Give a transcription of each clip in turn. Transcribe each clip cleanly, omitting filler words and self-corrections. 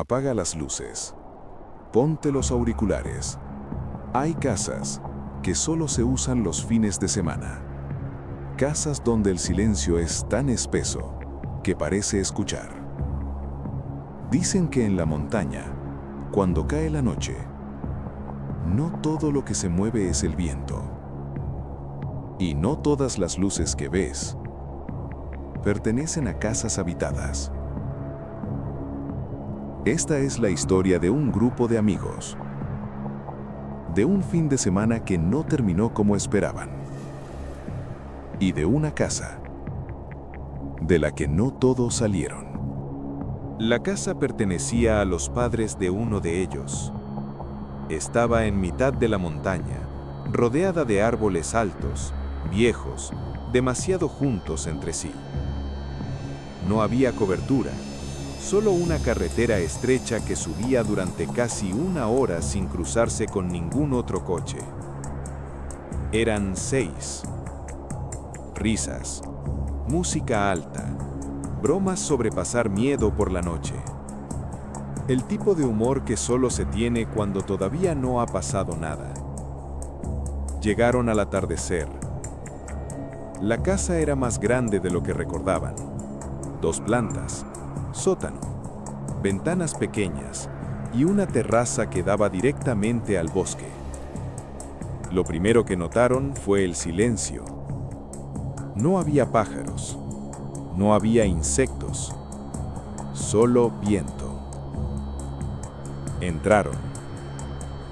Apaga las luces. Ponte los auriculares. Hay casas que solo se usan los fines de semana. Casas donde el silencio es tan espeso que parece escuchar. Dicen que en la montaña, cuando cae la noche, no todo lo que se mueve es el viento. Y no todas las luces que ves pertenecen a casas habitadas. Esta es la historia de un grupo de amigos, de un fin de semana que no terminó como esperaban, y de una casa de la que no todos salieron. La casa pertenecía a los padres de uno de ellos. Estaba en mitad de la montaña, rodeada de árboles altos, viejos, demasiado juntos entre sí. No había cobertura, solo una carretera estrecha que subía durante casi una hora sin cruzarse con ningún otro coche. Eran 6. Risas, música alta, bromas sobre pasar miedo por la noche. El tipo de humor que solo se tiene cuando todavía no ha pasado nada. Llegaron al atardecer. La casa era más grande de lo que recordaban. 2 plantas, sótano, ventanas pequeñas y una terraza que daba directamente al bosque. Lo primero que notaron fue el silencio. No había pájaros, no había insectos, solo viento. Entraron.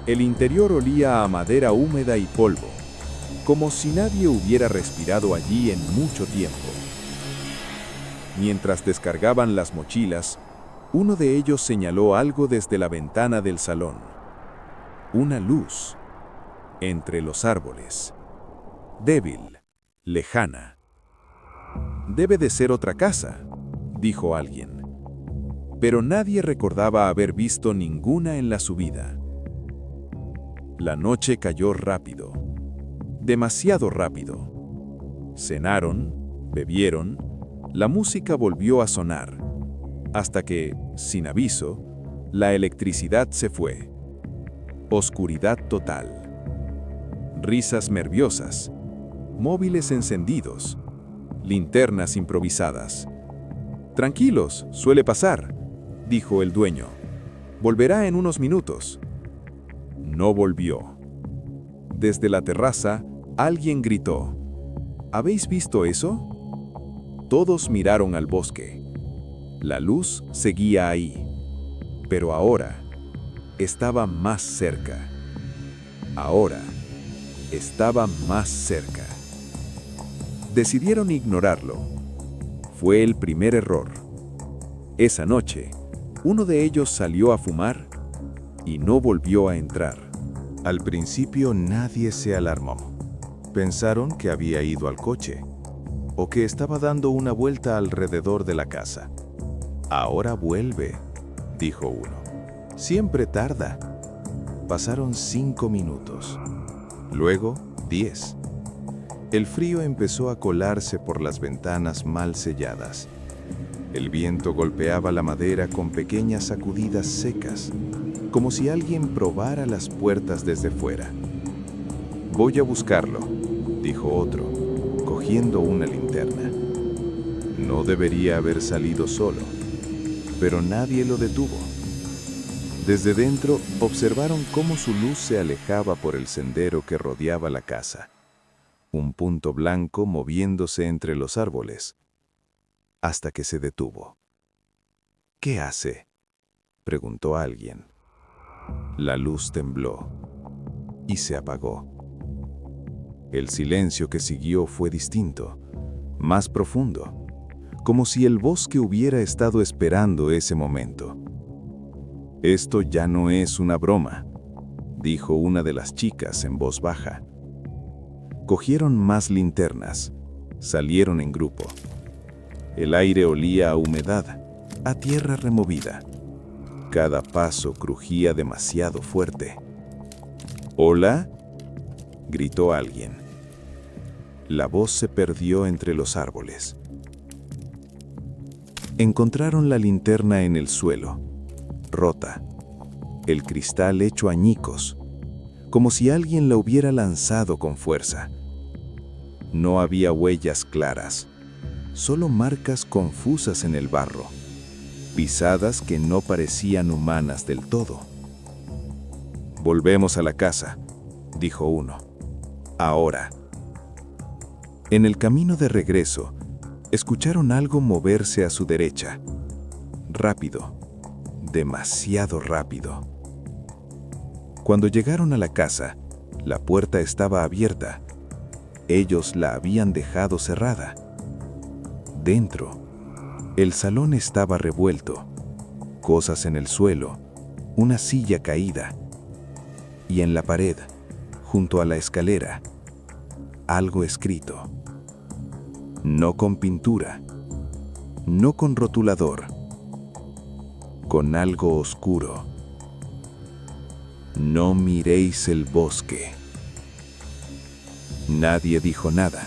El interior olía a madera húmeda y polvo, como si nadie hubiera respirado allí en mucho tiempo. Mientras descargaban las mochilas, uno de ellos señaló algo desde la ventana del salón. Una luz, entre los árboles. Débil, lejana. «Debe de ser otra casa», dijo alguien. Pero nadie recordaba haber visto ninguna en la subida. La noche cayó rápido. Demasiado rápido. Cenaron, bebieron, la música volvió a sonar, hasta que, sin aviso, la electricidad se fue. Oscuridad total. Risas nerviosas, móviles encendidos, linternas improvisadas. «Tranquilos, suele pasar», dijo el dueño. «Volverá en unos minutos». No volvió. Desde la terraza, alguien gritó: «¿Habéis visto eso?». Todos miraron al bosque. La luz seguía ahí, pero ahora estaba más cerca. Ahora estaba más cerca. Decidieron ignorarlo. Fue el primer error. Esa noche, uno de ellos salió a fumar y no volvió a entrar. Al principio nadie se alarmó. Pensaron que había ido al coche o que estaba dando una vuelta alrededor de la casa. «Ahora vuelve», dijo uno. «Siempre tarda». Pasaron 5 minutos. Luego, 10. El frío empezó a colarse por las ventanas mal selladas. El viento golpeaba la madera con pequeñas sacudidas secas, como si alguien probara las puertas desde fuera. «Voy a buscarlo», dijo otro, cogiendo una linterna. No debería haber salido solo, pero nadie lo detuvo. Desde dentro observaron cómo su luz se alejaba por el sendero que rodeaba la casa. Un punto blanco moviéndose entre los árboles, hasta que se detuvo. «¿Qué hace?», preguntó alguien. La luz tembló y se apagó. El silencio que siguió fue distinto, más profundo, como si el bosque hubiera estado esperando ese momento. «Esto ya no es una broma», dijo una de las chicas en voz baja. Cogieron más linternas, salieron en grupo. El aire olía a humedad, a tierra removida. Cada paso crujía demasiado fuerte. «¿Hola?», gritó alguien. La voz se perdió entre los árboles. Encontraron la linterna en el suelo. rota, el cristal hecho añicos, como si alguien la hubiera lanzado con fuerza. No había huellas claras, solo marcas confusas en el barro, pisadas que no parecían humanas del todo. «Volvemos a la casa», dijo uno. «Ahora». En el camino de regreso, escucharon algo moverse a su derecha. Rápido, demasiado rápido. Cuando llegaron a la casa, la puerta estaba abierta. Ellos la habían dejado cerrada. Dentro, el salón estaba revuelto, cosas en el suelo, una silla caída. Y en la pared, junto a la escalera, algo escrito. No con pintura, no con rotulador, con algo oscuro. No miréis el bosque. Nadie dijo nada.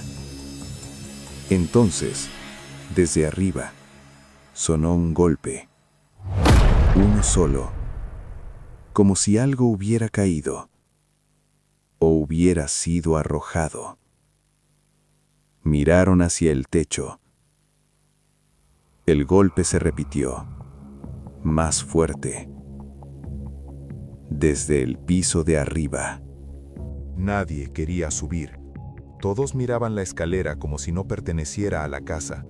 Entonces, desde arriba, sonó un golpe. Uno solo, como si algo hubiera caído o hubiera sido arrojado. Miraron hacia el techo. El golpe se repitió, más fuerte, desde el piso de arriba. Nadie quería subir. Todos miraban la escalera como si no perteneciera a la casa,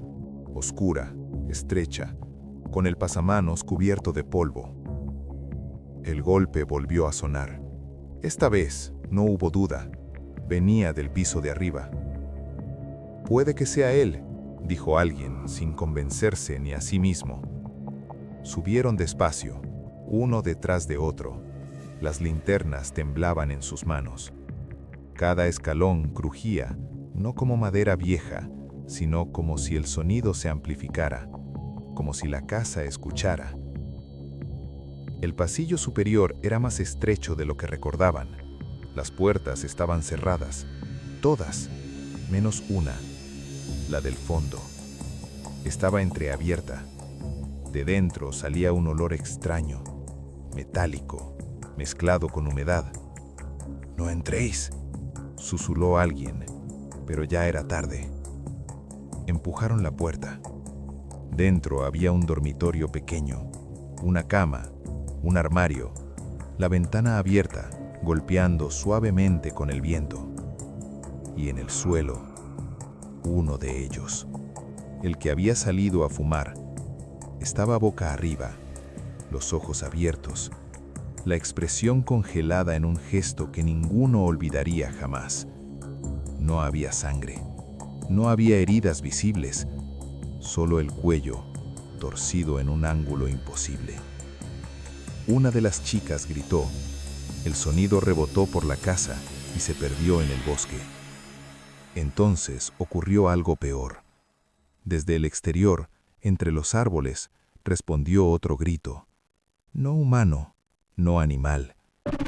oscura, estrecha, con el pasamanos cubierto de polvo. El golpe volvió a sonar. Esta vez no hubo duda. Venía del piso de arriba. «Puede que sea él», dijo alguien, sin convencerse ni a sí mismo. Subieron despacio, uno detrás de otro. Las linternas temblaban en sus manos. Cada escalón crujía, no como madera vieja, sino como si el sonido se amplificara, como si la casa escuchara. El pasillo superior era más estrecho de lo que recordaban. Las puertas estaban cerradas, todas, menos una, la del fondo. Estaba entreabierta. De dentro salía un olor extraño, metálico, mezclado con humedad. «No entréis», susurró alguien, pero ya era tarde. Empujaron la puerta. Dentro había un dormitorio pequeño, una cama, un armario, la ventana abierta, golpeando suavemente con el viento. Y en el suelo, uno de ellos, el que había salido a fumar, estaba boca arriba, los ojos abiertos, la expresión congelada en un gesto que ninguno olvidaría jamás. No había sangre, no había heridas visibles, solo el cuello, torcido en un ángulo imposible. Una de las chicas gritó. El sonido rebotó por la casa y se perdió en el bosque. Entonces ocurrió algo peor. Desde el exterior, entre los árboles, respondió otro grito. No humano, no animal.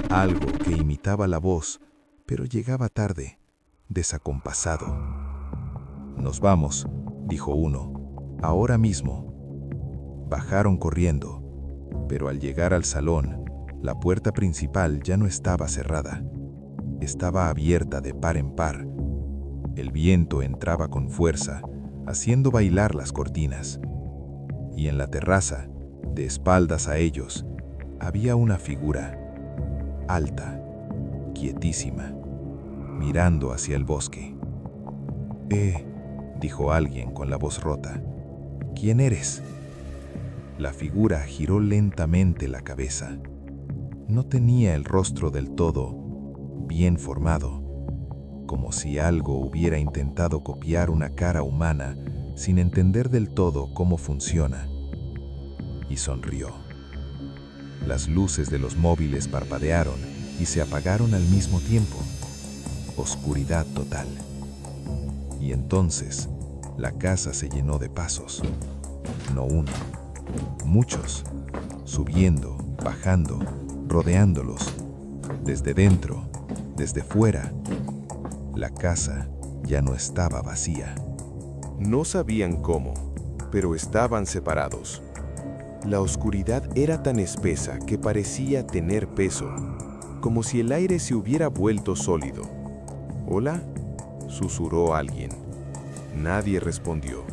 Algo que imitaba la voz, pero llegaba tarde, desacompasado. «Nos vamos», dijo uno, «ahora mismo». Bajaron corriendo, pero al llegar al salón, la puerta principal ya no estaba cerrada. Estaba abierta de par en par. El viento entraba con fuerza, haciendo bailar las cortinas. Y en la terraza, de espaldas a ellos, había una figura, alta, quietísima, mirando hacia el bosque. Dijo alguien con la voz rota. «¿Quién eres?» La figura giró lentamente la cabeza. No tenía el rostro del todo bien formado, como si algo hubiera intentado copiar una cara humana sin entender del todo cómo funciona. Y sonrió. Las luces de los móviles parpadearon y se apagaron al mismo tiempo. Oscuridad total. Y entonces, la casa se llenó de pasos. No uno, muchos, subiendo, bajando, rodeándolos. Desde dentro, desde fuera, la casa ya no estaba vacía. No sabían cómo, pero estaban separados. La oscuridad era tan espesa que parecía tener peso, como si el aire se hubiera vuelto sólido. «¿Hola?», susurró alguien. Nadie respondió.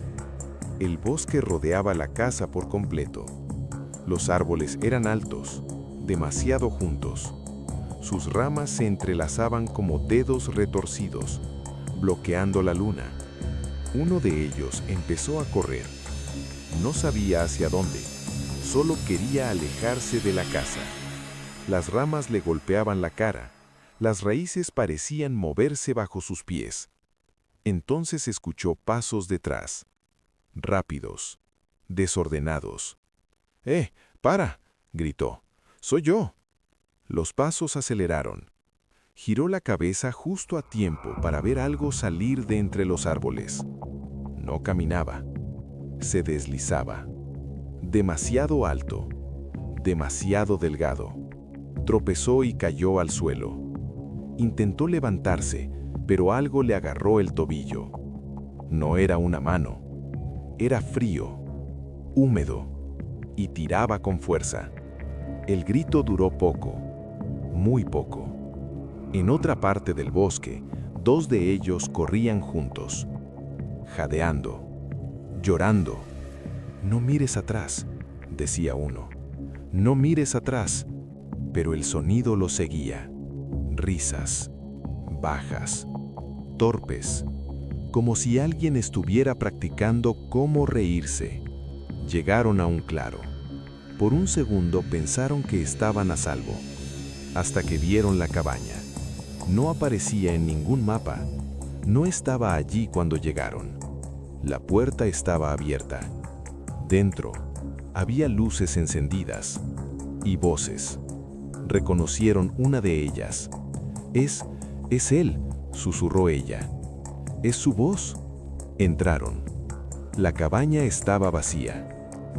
El bosque rodeaba la casa por completo. Los árboles eran altos, demasiado juntos. Sus ramas se entrelazaban como dedos retorcidos, bloqueando la luna. Uno de ellos empezó a correr. No sabía hacia dónde, solo quería alejarse de la casa. Las ramas le golpeaban la cara, las raíces parecían moverse bajo sus pies. Entonces escuchó pasos detrás, rápidos, desordenados. ¡Para!, gritó. «¡Soy yo!». Los pasos aceleraron. Giró la cabeza justo a tiempo para ver algo salir de entre los árboles. No caminaba, se deslizaba. Demasiado alto, demasiado delgado. Tropezó y cayó al suelo. Intentó levantarse, pero algo le agarró el tobillo. No era una mano. Era frío, húmedo, y tiraba con fuerza. El grito duró poco, muy poco. En otra parte del bosque, dos de ellos corrían juntos, jadeando, llorando. «No mires atrás», decía uno. «No mires atrás». Pero el sonido lo seguía. Risas, bajas, torpes, como si alguien estuviera practicando cómo reírse. Llegaron a un claro. Por un segundo pensaron que estaban a salvo, hasta que vieron la cabaña. No aparecía en ningún mapa. No estaba allí cuando llegaron. La puerta estaba abierta. Dentro había luces encendidas y voces. Reconocieron una de ellas. Es él», susurró ella. «¿Es su voz?». Entraron. La cabaña estaba vacía.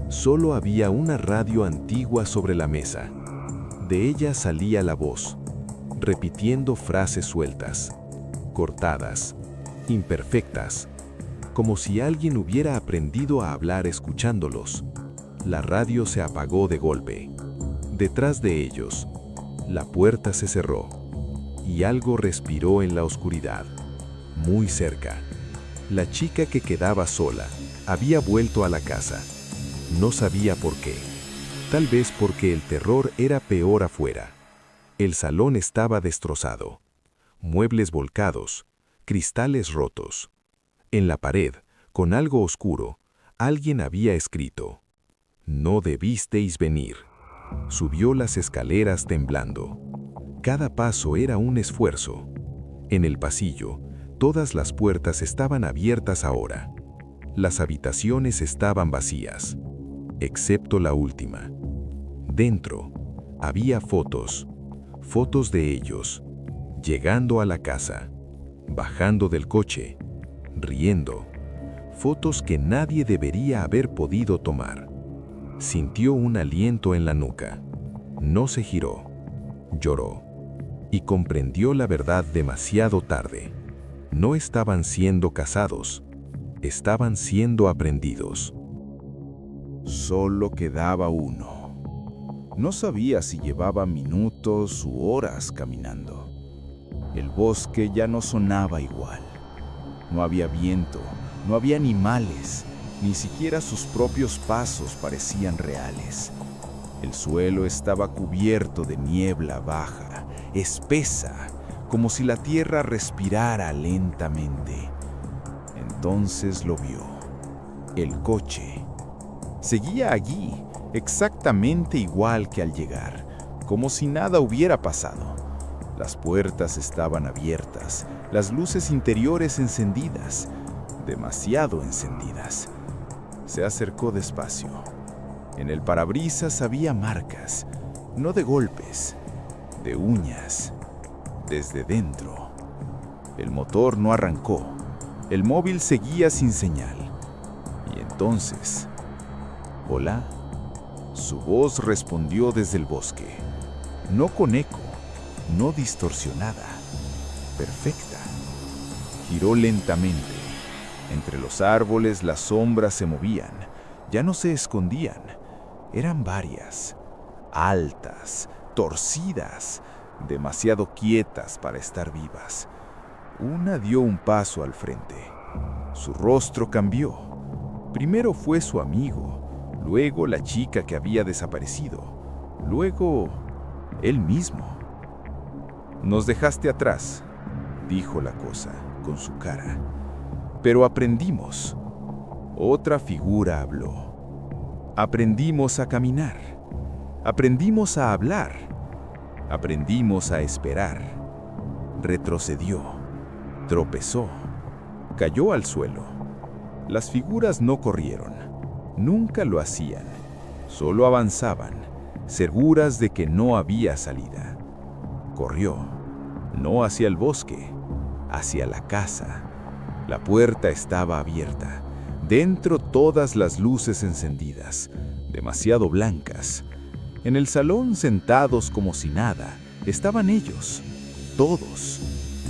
Solo había una radio antigua sobre la mesa. De ella salía la voz, repitiendo frases sueltas, cortadas, imperfectas, como si alguien hubiera aprendido a hablar escuchándolos. La radio se apagó de golpe. Detrás de ellos, la puerta se cerró, y algo respiró en la oscuridad. Muy cerca, la chica que quedaba sola había vuelto a la casa. No sabía por qué. Tal vez porque el terror era peor afuera. El salón estaba destrozado. Muebles volcados, cristales rotos. En la pared, con algo oscuro, alguien había escrito: «No debisteis venir». Subió las escaleras temblando. Cada paso era un esfuerzo. En el pasillo, todas las puertas estaban abiertas ahora. Las habitaciones estaban vacías, excepto la última. Dentro, había fotos de ellos, llegando a la casa, bajando del coche, riendo. Fotos que nadie debería haber podido tomar. Sintió un aliento en la nuca. No se giró. Lloró. Y comprendió la verdad demasiado tarde. No estaban siendo casados. Estaban siendo aprendidos. Solo quedaba uno. No sabía si llevaba minutos u horas caminando. El bosque ya no sonaba igual. No había viento, no había animales. Ni siquiera sus propios pasos parecían reales. El suelo estaba cubierto de niebla baja, espesa, como si la tierra respirara lentamente. Entonces lo vio. El coche. Seguía allí, exactamente igual que al llegar, como si nada hubiera pasado. Las puertas estaban abiertas, las luces interiores encendidas, demasiado encendidas. Se acercó despacio. En el parabrisas había marcas, no de golpes, de uñas, desde dentro. El motor no arrancó. El móvil seguía sin señal. Y entonces, «Hola». Su voz respondió desde el bosque. No con eco, no distorsionada, perfecta. Giró lentamente. Entre los árboles las sombras se movían, ya no se escondían, Eran varias, altas, torcidas, demasiado quietas para estar vivas. Una dio un paso al frente. Su rostro cambió. Primero fue su amigo, luego la chica que había desaparecido, luego él mismo. «Nos dejaste atrás», dijo la cosa con su cara. «Pero aprendimos». Otra figura habló. «Aprendimos a caminar. Aprendimos a hablar. Aprendimos a esperar». Retrocedió, tropezó, cayó al suelo. Las figuras no corrieron, nunca lo hacían, solo avanzaban, seguras de que no había salida. Corrió, no hacia el bosque, hacia la casa. La puerta estaba abierta, dentro todas las luces encendidas, demasiado blancas. En el salón, sentados como si nada, estaban ellos, todos,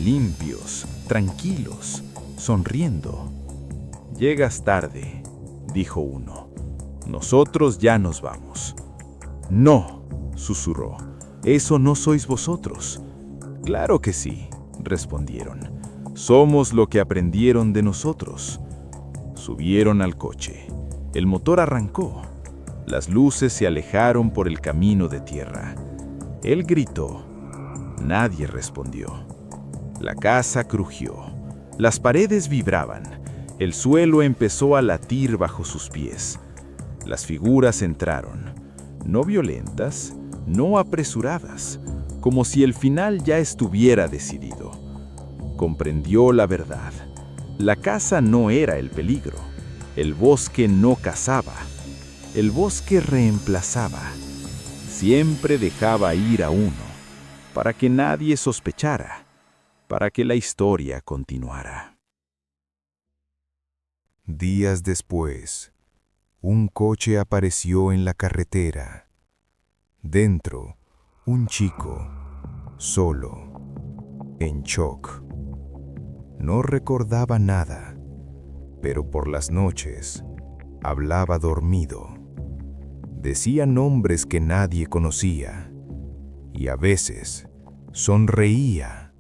limpios, tranquilos, sonriendo. «Llegas tarde», dijo uno. «Nosotros ya nos vamos». «No», susurró, «eso no sois vosotros». «Claro que sí», respondieron. «Somos lo que aprendieron de nosotros». Subieron al coche. El motor arrancó. Las luces se alejaron por el camino de tierra. Él gritó. Nadie respondió. La casa crujió. Las paredes vibraban. El suelo empezó a latir bajo sus pies. Las figuras entraron, no violentas, no apresuradas, como si el final ya estuviera decidido. Comprendió la verdad. La casa no era el peligro. El bosque no cazaba. El bosque reemplazaba. Siempre dejaba ir a uno, para que nadie sospechara, para que la historia continuara. Días después, un coche apareció en la carretera. Dentro, un chico, solo, en shock. No recordaba nada, pero por las noches hablaba dormido. Decía nombres que nadie conocía y a veces sonreía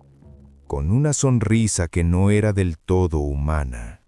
con una sonrisa que no era del todo humana.